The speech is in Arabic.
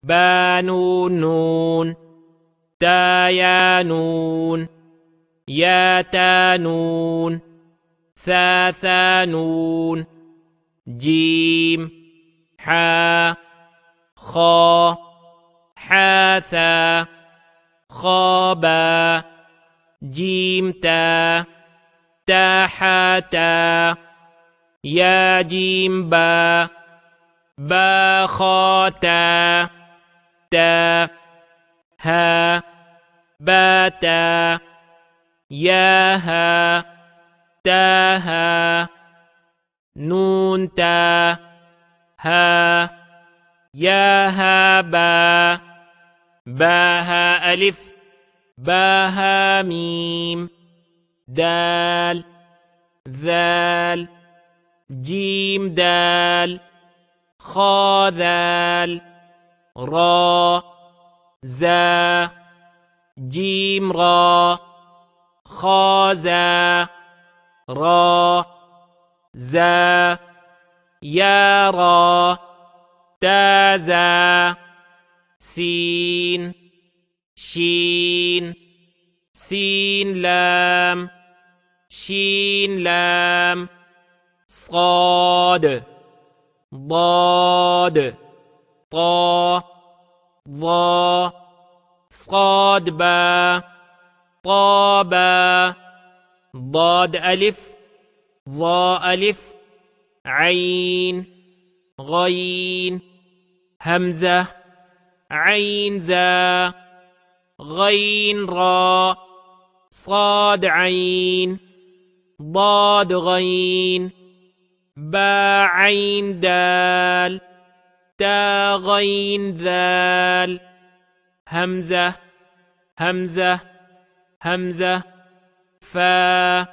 با نون نون تا يا نون يا تا نون ثا ثا نون جيم حا خا حا ثا خا با جيم تا تا حا تا يا جيم با با خا تا تا ها با تا يا ها تا ها نون تا ها يا ها با با ها ألف با ها ميم دال ذال جيم دال خا ذال را زا جيم را خا زا را زا يا را تا زا سين شين سين لام شين لام صاد ضاد طا ضا صاد با طا با ضاد ألف ضاء ألف عين غين همزة عين زا غين را صاد عين ضاد غين با عين دال تا غين ذال همزة همزة همزة فا